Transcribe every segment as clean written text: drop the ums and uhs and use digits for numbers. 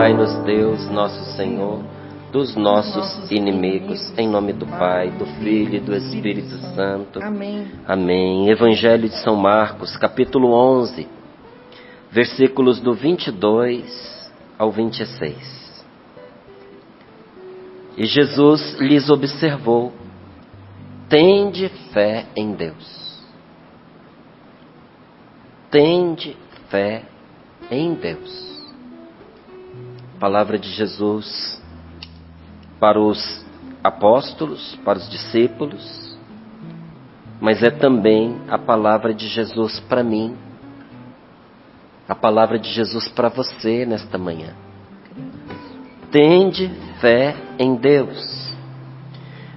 livrai-nos, Deus, nosso Senhor, dos nossos inimigos, em nome do Pai, do Filho e do Espírito Santo. Amém. Amém. Evangelho de São Marcos, capítulo 11, versículos do 22 ao 26. E Jesus lhes observou: tende fé em Deus. Tende fé em Deus. Palavra de Jesus para os apóstolos, para os discípulos, mas é também a palavra de Jesus para mim, a palavra de Jesus para você nesta manhã. Tende fé em Deus.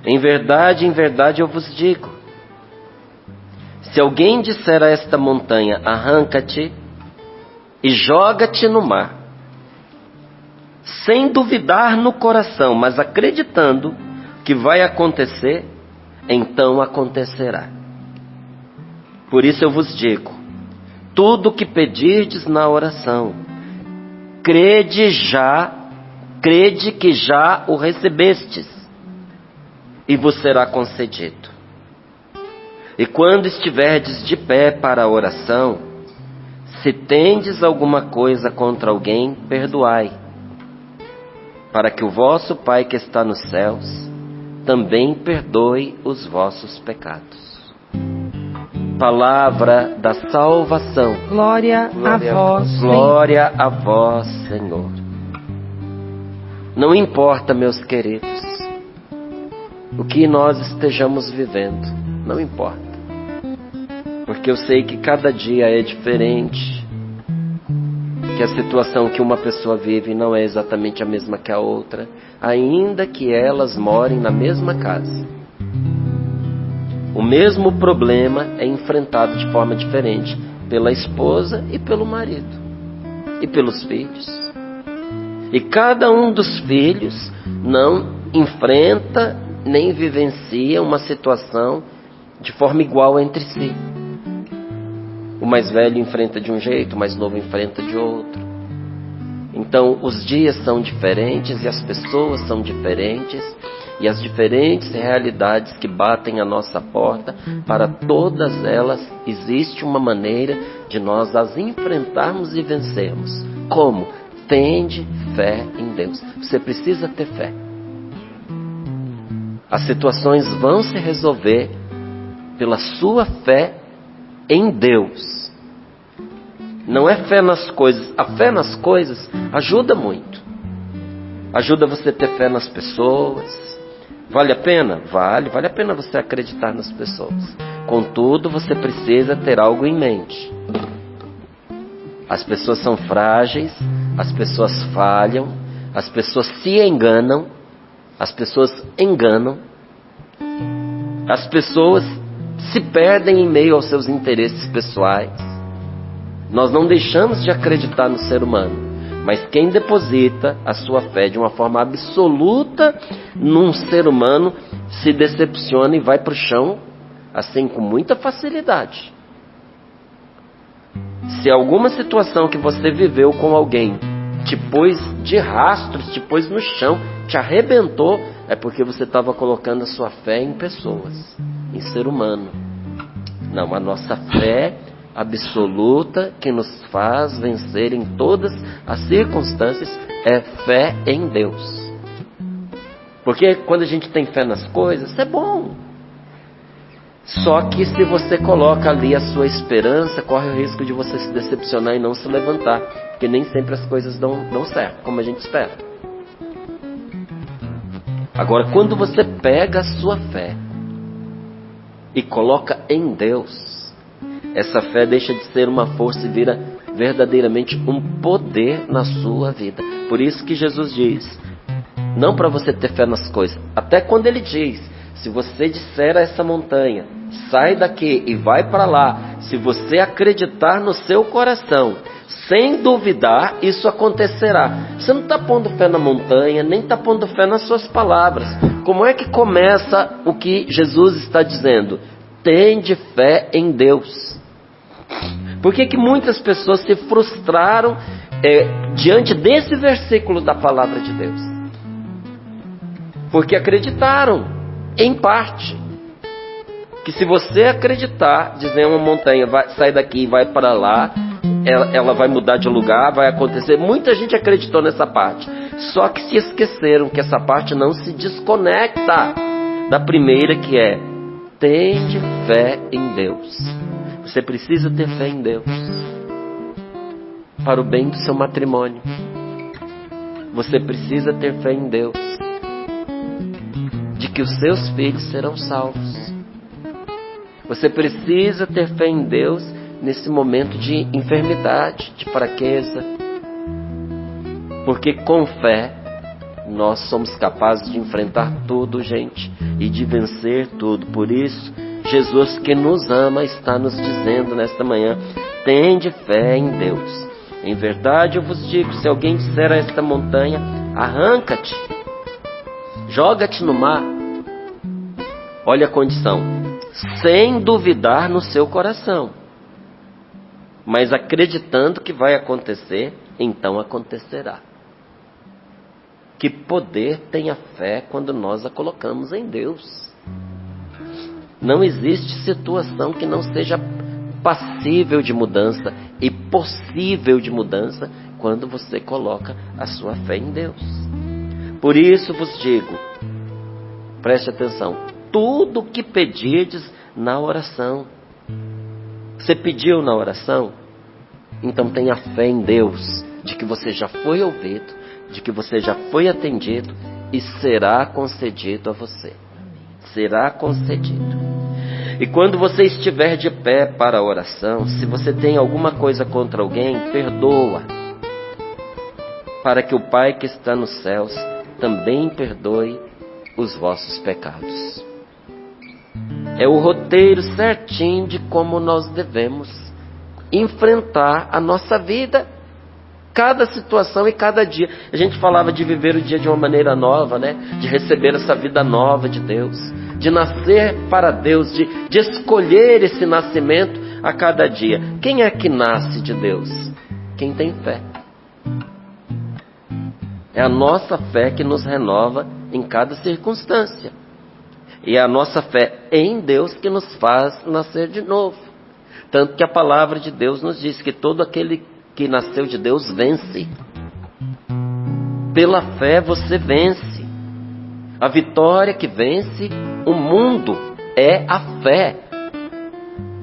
Em verdade eu vos digo, se alguém disser a esta montanha, arranca-te e joga-te no mar, sem duvidar no coração, mas acreditando que vai acontecer, então acontecerá. Por isso eu vos digo, tudo o que pedirdes na oração, crede que já o recebestes, e vos será concedido. E quando estiverdes de pé para a oração, se tendes alguma coisa contra alguém, perdoai, para que o vosso Pai que está nos céus também perdoe os vossos pecados. Palavra da salvação. Glória a vós. Glória a vós, Senhor. Não importa, meus queridos, o que nós estejamos vivendo, não importa. Porque eu sei que cada dia é diferente, que a situação que uma pessoa vive não é exatamente a mesma que a outra, ainda que elas morem na mesma casa. O mesmo problema é enfrentado de forma diferente pela esposa e pelo marido, e pelos filhos. E cada um dos filhos não enfrenta nem vivencia uma situação de forma igual entre si. O mais velho enfrenta de um jeito, o mais novo enfrenta de outro. Então, os dias são diferentes e as pessoas são diferentes, e as diferentes realidades que batem à nossa porta, para todas elas existe uma maneira de nós as enfrentarmos e vencermos. Como? Tende fé em Deus. Você precisa ter fé. As situações vão se resolver pela sua fé em Deus. Não é fé nas coisas. A fé nas coisas ajuda muito. Ajuda você a ter fé nas pessoas. Vale a pena? Vale a pena você acreditar nas pessoas. Contudo, você precisa ter algo em mente. As pessoas são frágeis, as pessoas falham, as pessoas se enganam, as pessoas enganam, as pessoas se perdem em meio aos seus interesses pessoais. Nós não deixamos de acreditar no ser humano, mas quem deposita a sua fé de uma forma absoluta num ser humano se decepciona e vai para o chão, assim, com muita facilidade. Se alguma situação que você viveu com alguém te pôs de rastros, te pôs no chão, te arrebentou, é porque você estava colocando a sua fé em pessoas, em ser humano. Não, a nossa fé absoluta que nos faz vencer em todas as circunstâncias é fé em Deus. Porque quando a gente tem fé nas coisas, é bom. Só que se você coloca ali a sua esperança, corre o risco de você se decepcionar e não se levantar, porque nem sempre as coisas dão certo, como a gente espera. Agora, quando você pega a sua fé e coloca em Deus, essa fé deixa de ser uma força e vira verdadeiramente um poder na sua vida. Por isso que Jesus diz, não para você ter fé nas coisas, até quando ele diz, se você disser a essa montanha, sai daqui e vai para lá, se você acreditar no seu coração, sem duvidar, isso acontecerá. Você não está pondo fé na montanha, nem está pondo fé nas suas palavras. Como é que começa o que Jesus está dizendo? Tende fé em Deus. Por que muitas pessoas se frustraram diante desse versículo da palavra de Deus. Porque acreditaram, em parte, que se você acreditar, dizer uma montanha, sai daqui e vai para lá, ela vai mudar de lugar, vai acontecer. Muita gente acreditou nessa parte, só que se esqueceram que essa parte não se desconecta da primeira, que é: tende fé em Deus. Você precisa ter fé em Deus para o bem do seu matrimônio. Você precisa ter fé em Deus de que os seus filhos serão salvos. Você precisa ter fé em Deus nesse momento de enfermidade, de fraqueza. Porque com fé nós somos capazes de enfrentar tudo, gente, e de vencer tudo. Por isso, Jesus, que nos ama, está nos dizendo nesta manhã: tende fé em Deus. Em verdade eu vos digo, se alguém disser a esta montanha: arranca-te, joga-te no mar. Olha a condição: sem duvidar no seu coração, mas acreditando que vai acontecer, então acontecerá. Que poder tem a fé quando nós a colocamos em Deus. Não existe situação que não seja passível de mudança e possível de mudança quando você coloca a sua fé em Deus. Por isso vos digo, preste atenção: tudo o que pedirdes na oração. Você pediu na oração? Então tenha fé em Deus, de que você já foi ouvido, de que você já foi atendido, e será concedido a você. Será concedido. E quando você estiver de pé para a oração, se você tem alguma coisa contra alguém, perdoa, para que o Pai que está nos céus também perdoe os vossos pecados. É o roteiro certinho de como nós devemos enfrentar a nossa vida, cada situação e cada dia. A gente falava de viver o dia de uma maneira nova, né? De receber essa vida nova de Deus, de nascer para Deus, de escolher esse nascimento a cada dia. Quem é que nasce de Deus? Quem tem fé. É a nossa fé que nos renova em cada circunstância. E é a nossa fé em Deus que nos faz nascer de novo. Tanto que a palavra de Deus nos diz que todo aquele que nasceu de Deus vence. Pela fé você vence. A vitória que vence o mundo é a fé.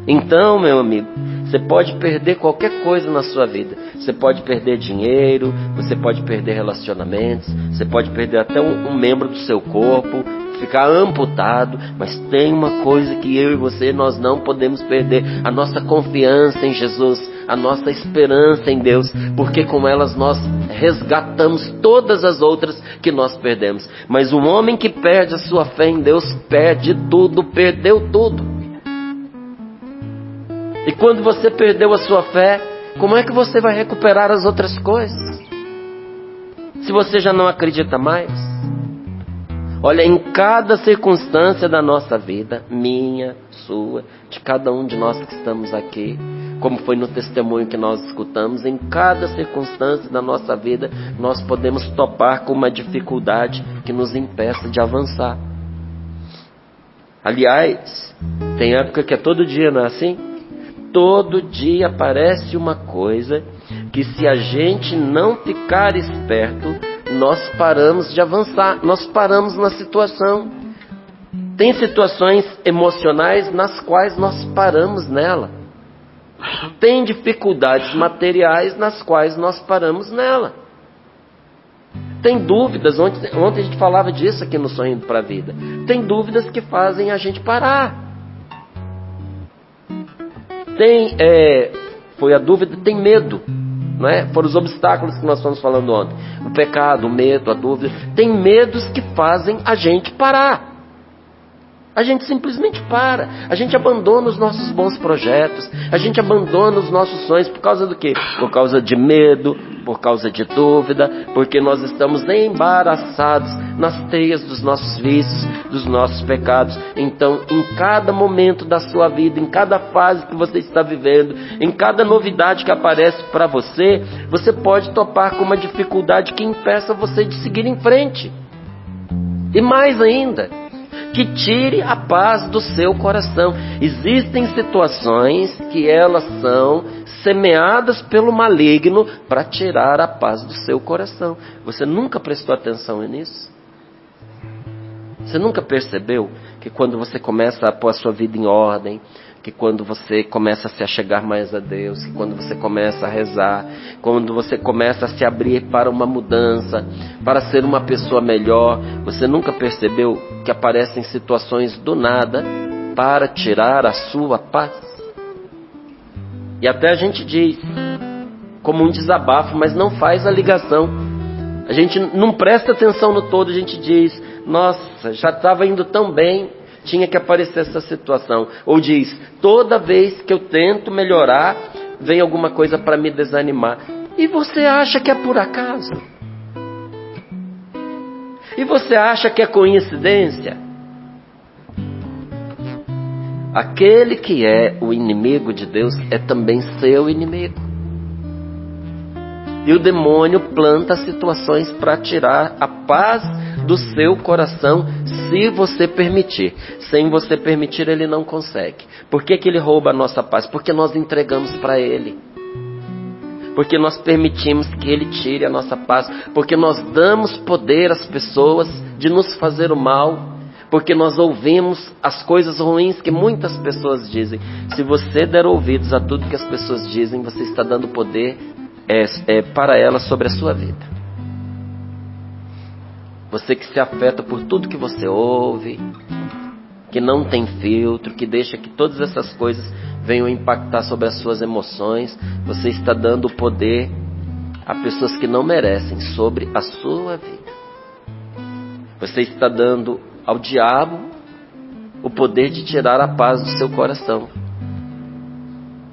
Então, meu amigo, você pode perder qualquer coisa na sua vida. Você pode perder dinheiro, você pode perder relacionamentos, você pode perder até um membro do seu corpo, ficar amputado, mas tem uma coisa que eu e você, nós não podemos perder: a nossa confiança em Jesus, a nossa esperança em Deus, porque com elas nós resgatamos todas as outras que nós perdemos. Mas o homem que perde a sua fé em Deus perde tudo, perdeu tudo. E quando você perdeu a sua fé, como é que você vai recuperar as outras coisas? Se você já não acredita mais? Olha, em cada circunstância da nossa vida, minha, sua, de cada um de nós que estamos aqui, como foi no testemunho que nós escutamos, em cada circunstância da nossa vida, nós podemos topar com uma dificuldade que nos impeça de avançar. Aliás, tem época que é todo dia, não é assim? Todo dia aparece uma coisa que, se a gente não ficar esperto, nós paramos de avançar, nós paramos na situação. Tem situações emocionais nas quais nós paramos nela. Tem dificuldades materiais nas quais nós paramos nela. Tem dúvidas, ontem a gente falava disso aqui no Sorrindo para a Vida. Tem dúvidas que fazem a gente parar. Foi a dúvida, tem medo. Não é? Foram os obstáculos que nós estamos falando ontem. O pecado, o medo, a dúvida. Tem medos que fazem a gente parar. A gente simplesmente para. A gente abandona os nossos bons projetos. A gente abandona os nossos sonhos. Por causa do quê? Por causa de medo, por causa de dúvida, porque nós estamos embaraçados nas teias dos nossos vícios, dos nossos pecados. Então, em cada momento da sua vida, em cada fase que você está vivendo, em cada novidade que aparece para você, você pode topar com uma dificuldade que impeça você de seguir em frente. E mais ainda, que tire a paz do seu coração. Existem situações que elas são semeadas pelo maligno para tirar a paz do seu coração. Você nunca prestou atenção nisso? Você nunca percebeu que quando você começa a pôr a sua vida em ordem, que quando você começa a se achegar mais a Deus, que quando você começa a rezar, quando você começa a se abrir para uma mudança, para ser uma pessoa melhor, você nunca percebeu que aparecem situações do nada para tirar a sua paz? E até a gente diz, como um desabafo, mas não faz a ligação. A gente não presta atenção no todo, a gente diz, nossa, já estava indo tão bem, tinha que aparecer essa situação. Ou diz, toda vez que eu tento melhorar, vem alguma coisa para me desanimar. E você acha que é por acaso? E você acha que é coincidência? Aquele que é o inimigo de Deus é também seu inimigo. E o demônio planta situações para tirar a paz do seu coração, se você permitir. Sem você permitir, ele não consegue. Por que ele rouba a nossa paz? Porque nós entregamos para ele. Porque nós permitimos que ele tire a nossa paz. Porque nós damos poder às pessoas de nos fazer o mal. Porque nós ouvimos as coisas ruins que muitas pessoas dizem. Se você der ouvidos a tudo que as pessoas dizem, você está dando poder para elas sobre a sua vida. Você que se afeta por tudo que você ouve, que não tem filtro, que deixa que todas essas coisas venham impactar sobre as suas emoções, você está dando poder a pessoas que não merecem sobre a sua vida. Você está dando ao diabo o poder de tirar a paz do seu coração.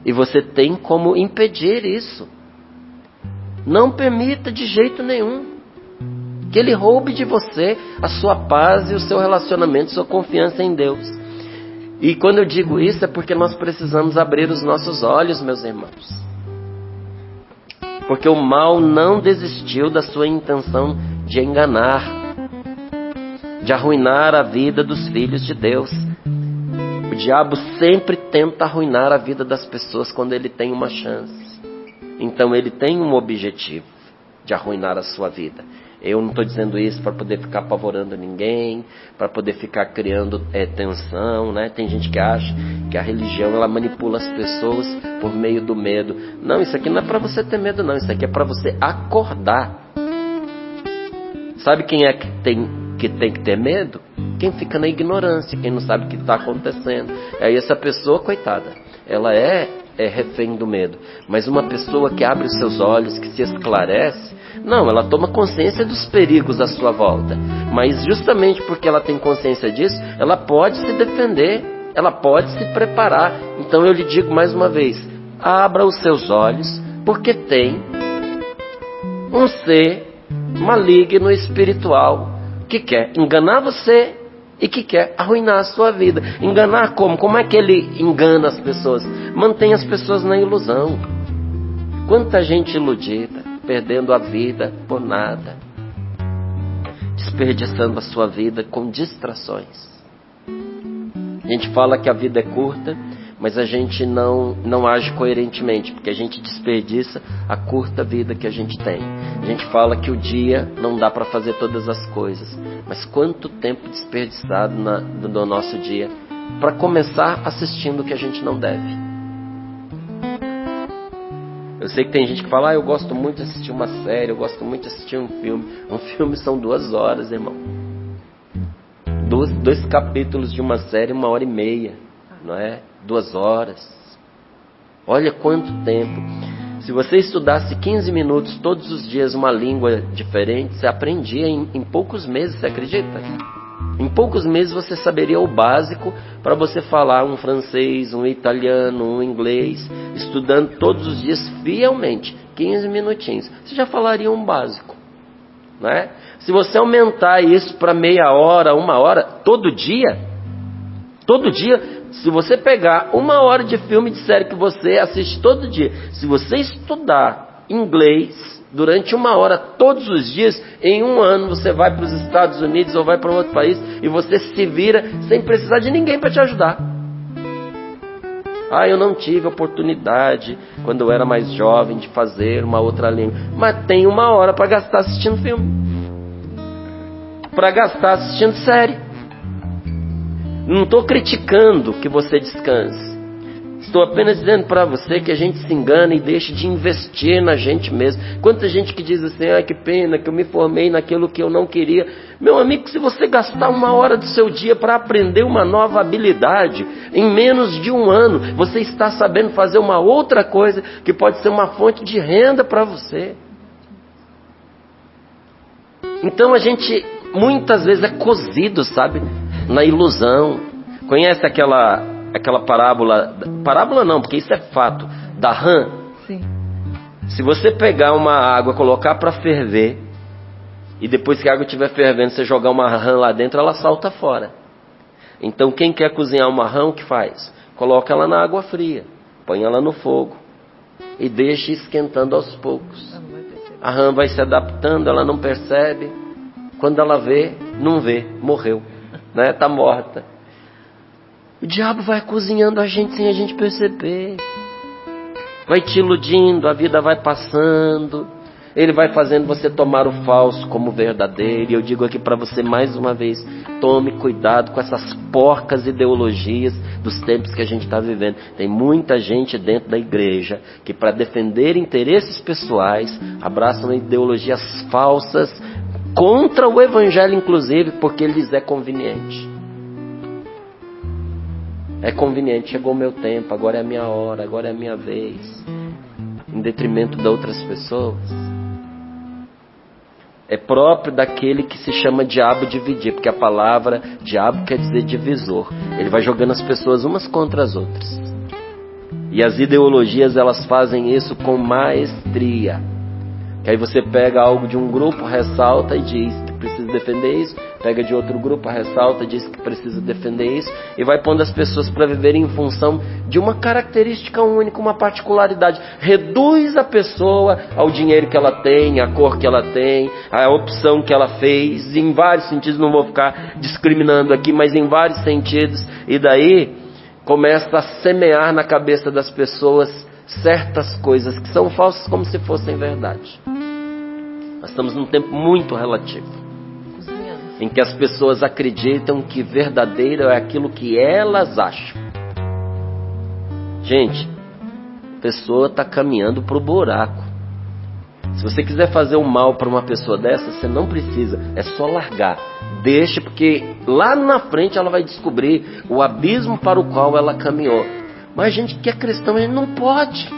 E você tem como impedir isso. Não permita de jeito nenhum que ele roube de você a sua paz e o seu relacionamento, sua confiança em Deus. E quando eu digo isso é porque nós precisamos abrir os nossos olhos, meus irmãos. Porque o mal não desistiu da sua intenção de enganar, de arruinar a vida dos filhos de Deus. O diabo sempre tenta arruinar a vida das pessoas quando ele tem uma chance. Então ele tem um objetivo de arruinar a sua vida. Eu não estou dizendo isso para poder ficar apavorando ninguém, para poder ficar criando tensão, né? Tem gente que acha que a religião ela manipula as pessoas por meio do medo. Não, isso aqui não é para você ter medo não, isso aqui é para você acordar. Sabe quem é que tem que ter medo? Quem fica na ignorância, quem não sabe o que está acontecendo. Aí essa pessoa, coitada, ela é refém do medo. Mas uma pessoa que abre os seus olhos, que se esclarece, não, ela toma consciência dos perigos à sua volta. Mas justamente porque ela tem consciência disso, ela pode se defender, ela pode se preparar. Então eu lhe digo mais uma vez, abra os seus olhos, porque tem um ser maligno espiritual que quer enganar você e que quer arruinar a sua vida. Enganar como? Como é que ele engana as pessoas? Mantém as pessoas na ilusão. Quanta gente iludida, perdendo a vida por nada, desperdiçando a sua vida com distrações. A gente fala que a vida é curta, mas a gente não age coerentemente, porque a gente desperdiça a curta vida que a gente tem. A gente fala que o dia não dá para fazer todas as coisas, mas quanto tempo desperdiçado no nosso dia para começar assistindo o que a gente não deve. Eu sei que tem gente que fala, eu gosto muito de assistir uma série, eu gosto muito de assistir um filme. Um filme são 2 horas, irmão. 2 capítulos de uma série, 1h30, não é? 2 horas. Olha quanto tempo. Se você estudasse 15 minutos todos os dias uma língua diferente, você aprendia em poucos meses, você acredita? Em poucos meses você saberia o básico para você falar um francês, um italiano, um inglês, estudando todos os dias fielmente, 15 minutinhos. Você já falaria um básico, né? Se você aumentar isso para meia hora, 1 hora, todo dia, se você pegar 1 hora de filme de série que você assiste todo dia, se você estudar inglês durante 1 hora todos os dias, em 1 ano você vai para os Estados Unidos ou vai para outro país e você se vira sem precisar de ninguém para te ajudar. Eu não tive oportunidade quando eu era mais jovem de fazer uma outra língua. Mas tem 1 hora para gastar assistindo filme, para gastar assistindo série. Não estou criticando que você descanse. Estou apenas dizendo para você que a gente se engana e deixa de investir na gente mesmo. Quanta gente que diz assim, que pena que eu me formei naquilo que eu não queria. Meu amigo, se você gastar 1 hora do seu dia para aprender uma nova habilidade, em menos de 1 ano, você está sabendo fazer uma outra coisa que pode ser uma fonte de renda para você. Então a gente muitas vezes é cozido, sabe, na ilusão. Conhece aquela parábola não, porque isso é fato, da rã? Sim. Se você pegar uma água, colocar para ferver, e depois que a água estiver fervendo, você jogar uma rã lá dentro, ela salta fora. Então quem quer cozinhar uma rã, o que faz? Coloca ela na água fria, põe ela no fogo e deixa esquentando aos poucos. A rã vai se adaptando, ela não percebe. Quando ela vê, não vê, morreu, né? Tá morta. O diabo vai cozinhando a gente sem a gente perceber. Vai te iludindo, a vida vai passando. Ele vai fazendo você tomar o falso como verdadeiro. E eu digo aqui para você mais uma vez, tome cuidado com essas porcas ideologias dos tempos que a gente está vivendo. Tem muita gente dentro da igreja que, para defender interesses pessoais, abraçam ideologias falsas contra o evangelho, inclusive, porque lhes é conveniente. É conveniente, chegou o meu tempo, agora é a minha hora, agora é a minha vez, em detrimento de outras pessoas. É próprio daquele que se chama diabo dividir, porque a palavra diabo quer dizer divisor. Ele vai jogando as pessoas umas contra as outras. E as ideologias, elas fazem isso com maestria. Que aí você pega algo de um grupo, ressalta e diz que precisa defender isso, pega de outro grupo, ressalta e diz que precisa defender isso, e vai pondo as pessoas para viverem em função de uma característica única, uma particularidade. Reduz a pessoa ao dinheiro que ela tem, à cor que ela tem, à opção que ela fez, em vários sentidos, não vou ficar discriminando aqui, mas em vários sentidos, e daí começa a semear na cabeça das pessoas certas coisas que são falsas como se fossem verdade. Nós estamos num tempo muito relativo, em que as pessoas acreditam que verdadeiro é aquilo que elas acham. Gente, a pessoa está caminhando para o buraco. Se você quiser fazer um mal para uma pessoa dessa, você não precisa, é só largar. Deixa, porque lá na frente ela vai descobrir o abismo para o qual ela caminhou. Mas a gente que é cristão, a gente não pode.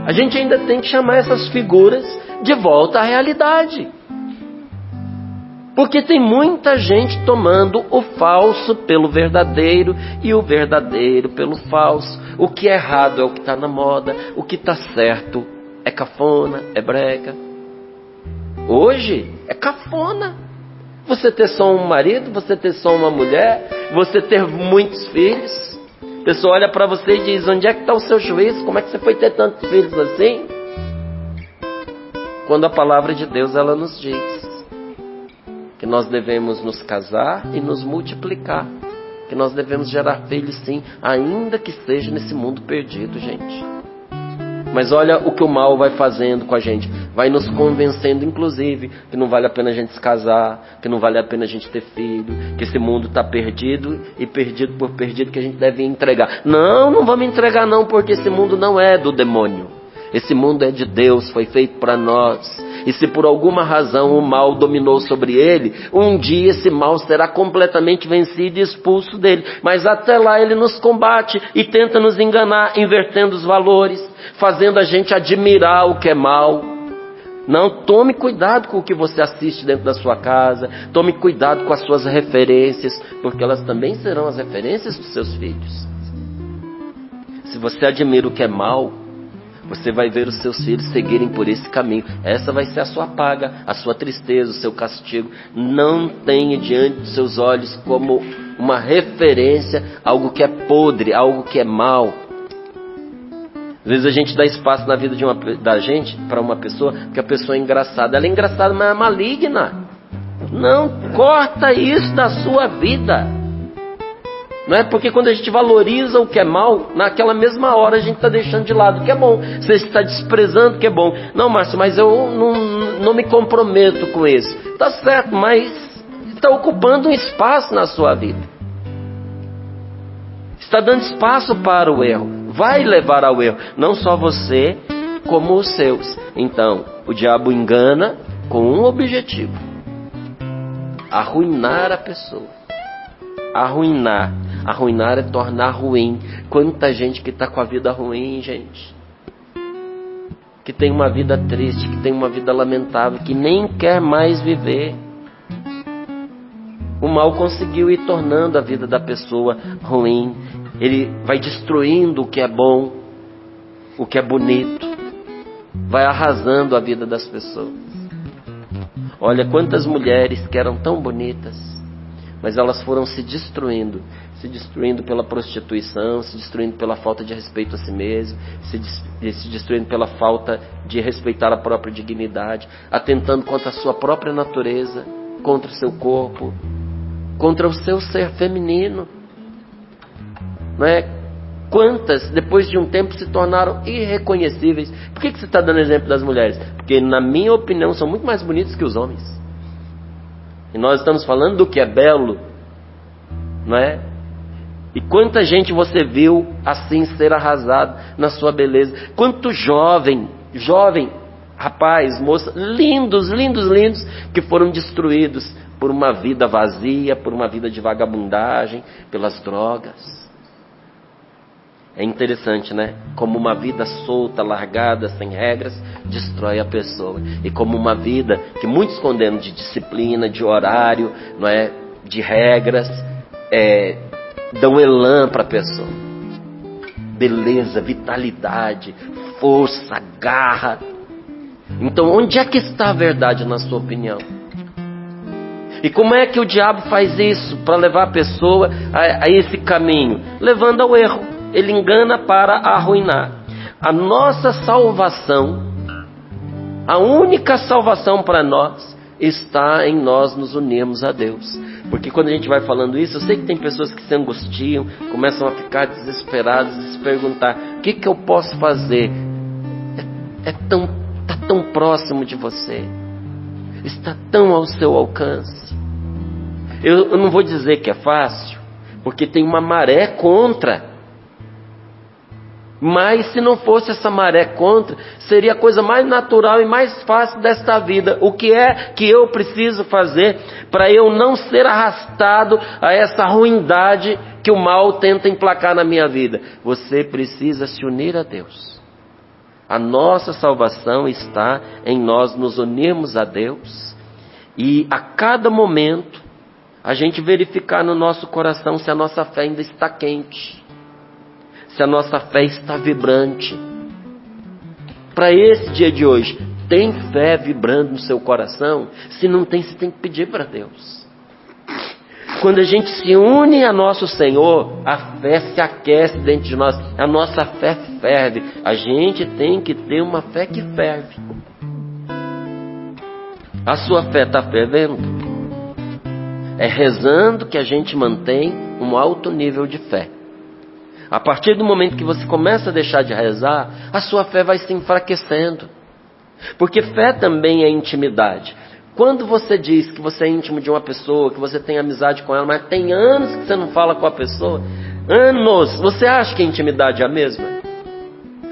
A gente ainda tem que chamar essas figuras de volta à realidade. Porque tem muita gente tomando o falso pelo verdadeiro e o verdadeiro pelo falso. O que é errado é o que está na moda, o que está certo é cafona, é brega. Hoje é cafona você ter só um marido, você ter só uma mulher, você ter muitos filhos. A pessoa olha para você e diz, onde é que está o seu juízo? Como é que você foi ter tantos filhos assim? Quando a palavra de Deus, ela nos diz que nós devemos nos casar e nos multiplicar, que nós devemos gerar filhos sim, ainda que seja nesse mundo perdido, gente. Mas olha o que o mal vai fazendo com a gente, vai nos convencendo inclusive que não vale a pena a gente se casar, que não vale a pena a gente ter filho, que esse mundo está perdido e perdido por perdido, que a gente deve entregar. Não vamos entregar não, porque esse mundo não é do demônio. Esse mundo é de Deus, foi feito para nós. E se por alguma razão o mal dominou sobre ele, um dia esse mal será completamente vencido e expulso dele. Mas até lá ele nos combate e tenta nos enganar, invertendo os valores, fazendo a gente admirar o que é mal. Não, tome cuidado com o que você assiste dentro da sua casa. Tome cuidado com as suas referências, porque elas também serão as referências dos seus filhos. Se você admira o que é mal, você vai ver os seus filhos seguirem por esse caminho. Essa vai ser a sua paga, a sua tristeza, o seu castigo. Não tenha diante dos seus olhos como uma referência algo que é podre, algo que é mal. Às vezes a gente dá espaço na vida da gente para uma pessoa, porque a pessoa é engraçada. Ela é engraçada, mas é maligna. Não, corta isso da sua vida. Não é porque quando a gente valoriza o que é mal, naquela mesma hora a gente está deixando de lado o que é bom. Você está desprezando o que é bom. Não, Márcio, mas eu não me comprometo com isso. Tá certo, mas está ocupando um espaço na sua vida. Está dando espaço para o erro. Vai levar ao erro. Não só você, como os seus. Então, o diabo engana com um objetivo: arruinar a pessoa. Arruinar. Arruinar é tornar ruim. Quanta gente que está com a vida ruim, gente. Que tem uma vida triste, que tem uma vida lamentável, que nem quer mais viver. O mal conseguiu ir tornando a vida da pessoa ruim. Ele vai destruindo o que é bom, o que é bonito. Vai arrasando a vida das pessoas. Olha quantas mulheres que eram tão bonitas, mas elas foram se destruindo pela prostituição, se destruindo pela falta de respeito a si mesmo, se destruindo pela falta de respeitar a própria dignidade, atentando contra a sua própria natureza, contra o seu corpo, contra o seu ser feminino. Não é? Quantas, depois de um tempo, se tornaram irreconhecíveis. Por que você está dando exemplo das mulheres? Porque, na minha opinião, são muito mais bonitos que os homens. E nós estamos falando do que é belo, não é? E quanta gente você viu assim ser arrasado na sua beleza. Quanto jovem, rapaz, moça, lindos, que foram destruídos por uma vida vazia, por uma vida de vagabundagem, pelas drogas. É interessante, né? Como uma vida solta, largada, sem regras, destrói a pessoa. E como uma vida que muitos condenam de disciplina, de horário, não é? De regras, dão elan para a pessoa. Beleza, vitalidade, força, garra. Então, onde é que está a verdade na sua opinião? E como é que o diabo faz isso para levar a pessoa a esse caminho? Levando ao erro. Ele engana para arruinar. A nossa salvação, a única salvação para nós, está em nós nos unirmos a Deus. Porque quando a gente vai falando isso, eu sei que tem pessoas que se angustiam, começam a ficar desesperadas e se perguntar: o que eu posso fazer? Está tão próximo de você, está tão ao seu alcance. Eu não vou dizer que é fácil, porque tem uma maré contra. Mas se não fosse essa maré contra, seria a coisa mais natural e mais fácil desta vida. O que é que eu preciso fazer para eu não ser arrastado a essa ruindade que o mal tenta emplacar na minha vida? Você precisa se unir a Deus. A nossa salvação está em nós nos unirmos a Deus e a cada momento a gente verificar no nosso coração se a nossa fé ainda está quente, se a nossa fé está vibrante. Para esse dia de hoje, tem fé vibrando no seu coração? Se não tem, você tem que pedir para Deus. Quando a gente se une a nosso Senhor, a fé se aquece dentro de nós, a nossa fé ferve. A gente tem que ter uma fé que ferve. A sua fé está fervendo? É rezando que a gente mantém um alto nível de fé. A partir do momento que você começa a deixar de rezar, a sua fé vai se enfraquecendo. Porque fé também é intimidade. Quando você diz que você é íntimo de uma pessoa, que você tem amizade com ela, mas tem anos que você não fala com a pessoa, anos, você acha que a intimidade é a mesma?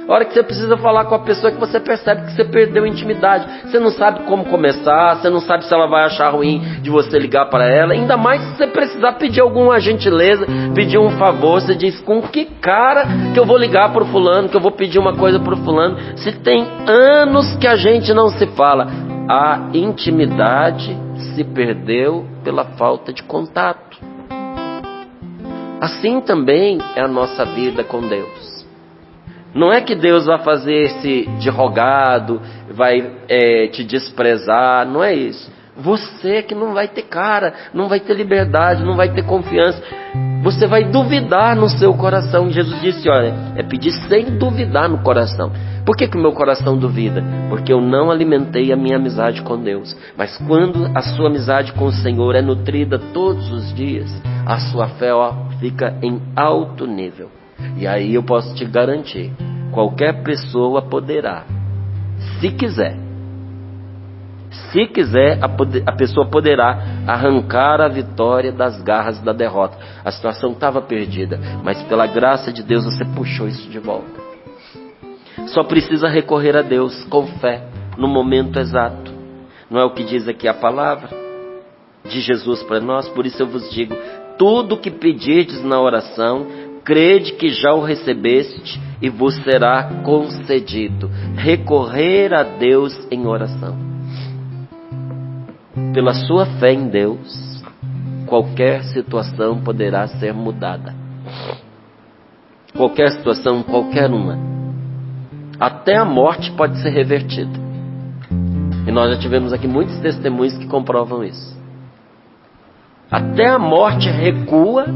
A hora que você precisa falar com a pessoa que você percebe que você perdeu a intimidade. Você não sabe como começar, você não sabe se ela vai achar ruim de você ligar para ela. Ainda mais se você precisar pedir alguma gentileza, pedir um favor. Você diz, com que cara que eu vou ligar para o fulano, que eu vou pedir uma coisa para o fulano? Se tem anos que a gente não se fala. A intimidade se perdeu pela falta de contato. Assim também é a nossa vida com Deus. Não é que Deus vai fazer-se de rogado, vai te desprezar, não é isso. Você que não vai ter cara, não vai ter liberdade, não vai ter confiança. Você vai duvidar no seu coração. Jesus disse, olha, é pedir sem duvidar no coração. Por que o meu coração duvida? Porque eu não alimentei a minha amizade com Deus. Mas quando a sua amizade com o Senhor é nutrida todos os dias, a sua fé fica em alto nível. E aí eu posso te garantir, qualquer pessoa poderá, se quiser, a pessoa poderá arrancar a vitória das garras da derrota. A situação estava perdida, mas pela graça de Deus você puxou isso de volta. Só precisa recorrer a Deus com fé, no momento exato. Não é o que diz aqui a palavra de Jesus para nós? Por isso eu vos digo, tudo que pedirdes na oração, crede que já o recebeste e vos será concedido. Recorrer a Deus em oração. Pela sua fé em Deus, qualquer situação poderá ser mudada. Qualquer situação, qualquer uma. Até a morte pode ser revertida. E nós já tivemos aqui muitos testemunhos que comprovam isso. Até a morte recua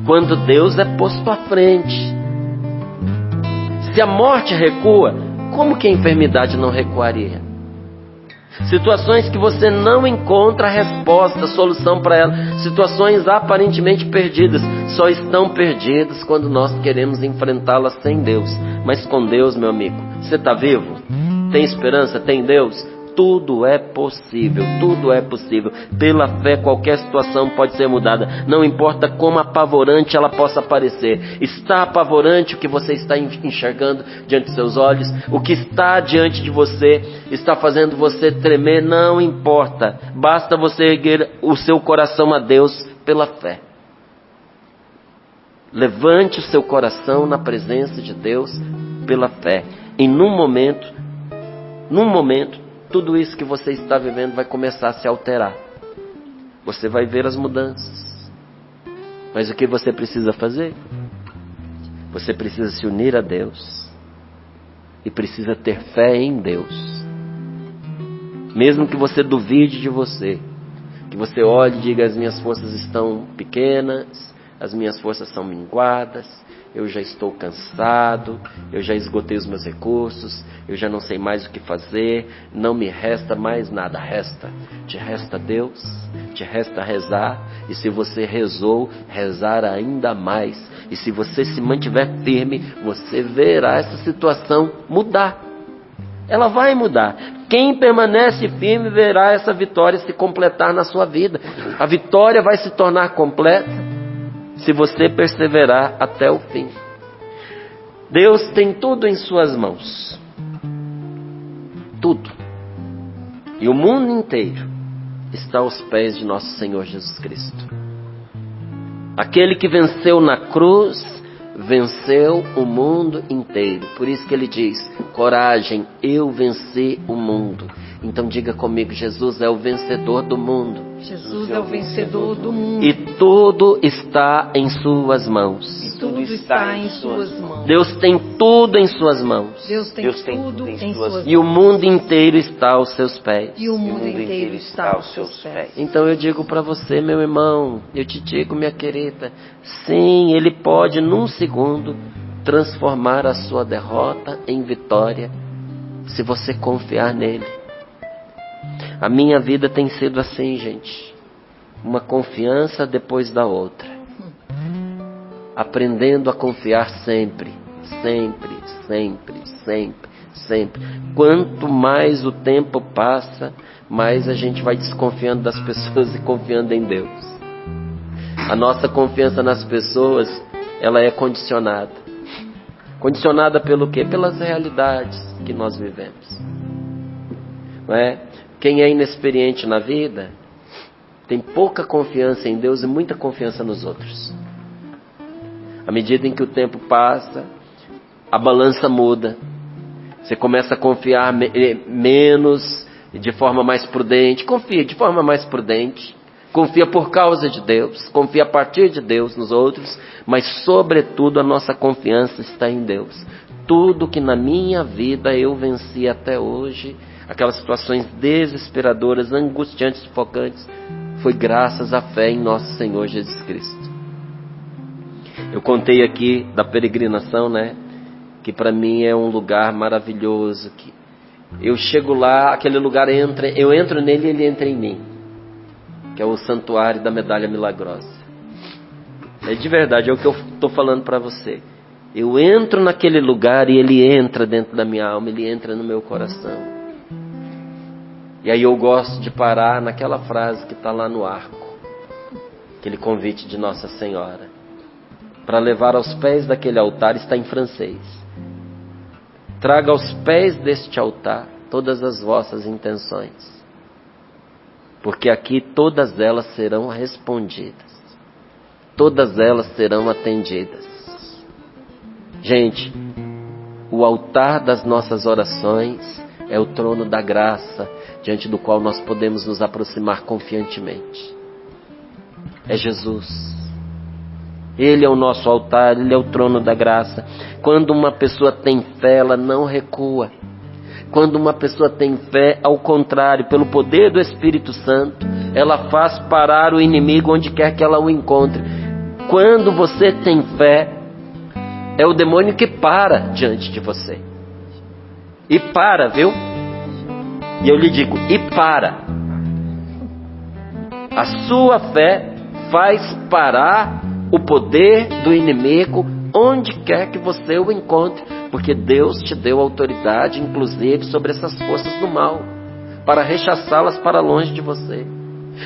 quando Deus é posto à frente. Se a morte recua, como que a enfermidade não recuaria? Situações que você não encontra resposta, solução para elas. Situações aparentemente perdidas. Só estão perdidas quando nós queremos enfrentá-las sem Deus. Mas com Deus, meu amigo, você está vivo? Tem esperança? Tem Deus? Tudo é possível, tudo é possível. Pela fé qualquer situação pode ser mudada. Não importa como apavorante ela possa parecer. Está apavorante o que você está enxergando diante dos seus olhos? O que está diante de você está fazendo você tremer? Não importa. Basta você erguer o seu coração a Deus pela fé. Levante o seu coração na presença de Deus pela fé. E num momento, tudo isso que você está vivendo vai começar a se alterar. Você vai ver as mudanças. Mas o que você precisa fazer? Você precisa se unir a Deus. E precisa ter fé em Deus. Mesmo que você duvide de você. Que você olhe e diga, as minhas forças estão pequenas. As minhas forças são minguadas. Eu já estou cansado, eu já esgotei os meus recursos, eu já não sei mais o que fazer, não me resta mais nada. Te resta Deus, te resta rezar, e se você rezou, rezar ainda mais. E se você se mantiver firme, você verá essa situação mudar. Ela vai mudar. Quem permanece firme verá essa vitória se completar na sua vida. A vitória vai se tornar completa se você perseverar até o fim. Deus tem tudo em suas mãos. Tudo. E o mundo inteiro está aos pés de nosso Senhor Jesus Cristo. Aquele que venceu na cruz, venceu o mundo inteiro. Por isso que ele diz, coragem, eu venci o mundo. Então diga comigo, Jesus é o vencedor do mundo. Jesus é o vencedor do mundo. E tudo está em suas mãos. E tudo está em suas mãos. Deus tem tudo em suas mãos. Deus tem tudo em suas mãos. E o mundo inteiro está aos seus pés. E o mundo inteiro está aos seus pés. Então eu digo para você, meu irmão, eu te digo, minha querida, sim, Ele pode num segundo transformar a sua derrota em vitória, se você confiar nele. A minha vida tem sido assim, gente. Uma confiança depois da outra. Aprendendo a confiar sempre. Quanto mais o tempo passa, mais a gente vai desconfiando das pessoas e confiando em Deus. A nossa confiança nas pessoas, ela é condicionada. Condicionada pelo quê? Pelas realidades que nós vivemos. Não é? Quem é inexperiente na vida tem pouca confiança em Deus e muita confiança nos outros. À medida em que o tempo passa, a balança muda. Você começa a confiar menos, de forma mais prudente. Confia de forma mais prudente. Confia por causa de Deus. Confia a partir de Deus nos outros. Mas, sobretudo, a nossa confiança está em Deus. Tudo que na minha vida eu venci até hoje, aquelas situações desesperadoras, angustiantes, sufocantes, foi graças à fé em nosso Senhor Jesus Cristo. Eu contei aqui da peregrinação, né? Que para mim é um lugar maravilhoso. Que eu chego lá, aquele lugar eu entro nele e ele entra em mim. Que é o Santuário da Medalha Milagrosa. É de verdade, é o que eu estou falando para você. Eu entro naquele lugar e ele entra dentro da minha alma, ele entra no meu coração. E aí eu gosto de parar naquela frase que está lá no arco. Aquele convite de Nossa Senhora. Para levar aos pés daquele altar, está em francês. Traga aos pés deste altar todas as vossas intenções, porque aqui todas elas serão respondidas, todas elas serão atendidas. Gente, o altar das nossas orações é o trono da graça, diante do qual nós podemos nos aproximar confiantemente. É Jesus. Ele é o nosso altar, Ele é o trono da graça. Quando uma pessoa tem fé, ela não recua. Quando uma pessoa tem fé, ao contrário, pelo poder do Espírito Santo, ela faz parar o inimigo onde quer que ela o encontre. Quando você tem fé, é o demônio que para diante de você. E para, viu? E eu lhe digo, e para. A sua fé faz parar o poder do inimigo onde quer que você o encontre, porque Deus te deu autoridade, inclusive, sobre essas forças do mal, para rechaçá-las para longe de você.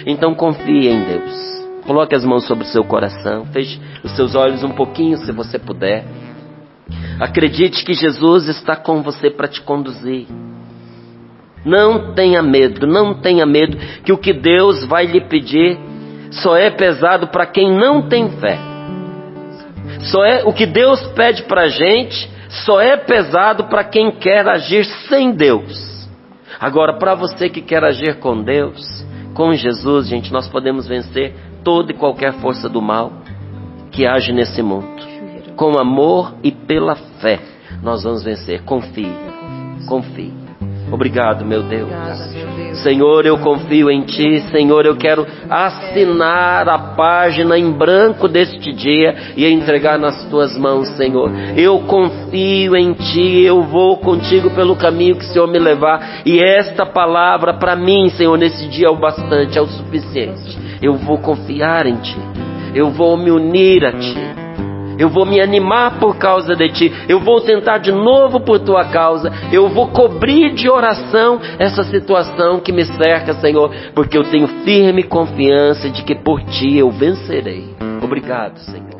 Então confie em Deus. Coloque as mãos sobre o seu coração, feche os seus olhos um pouquinho, se você puder. Acredite que Jesus está com você para te conduzir. Não tenha medo, não tenha medo, que o que Deus vai lhe pedir só é pesado para quem não tem fé. O que Deus pede para a gente só é pesado para quem quer agir sem Deus. Agora, para você que quer agir com Deus, com Jesus, gente, nós podemos vencer toda e qualquer força do mal que age nesse mundo. Com amor e pela fé, nós vamos vencer. Confie, confie. Obrigado, meu Deus. Senhor, eu confio em Ti. Senhor, eu quero assinar a página em branco deste dia e entregar nas Tuas mãos, Senhor. Eu confio em Ti, eu vou contigo pelo caminho que o Senhor me levar. E esta palavra para mim, Senhor, nesse dia é o bastante, é o suficiente. Eu vou confiar em Ti, eu vou me unir a Ti. Eu vou me animar por causa de Ti. Eu vou tentar de novo por Tua causa. Eu vou cobrir de oração essa situação que me cerca, Senhor, porque eu tenho firme confiança de que por Ti eu vencerei. Obrigado, Senhor.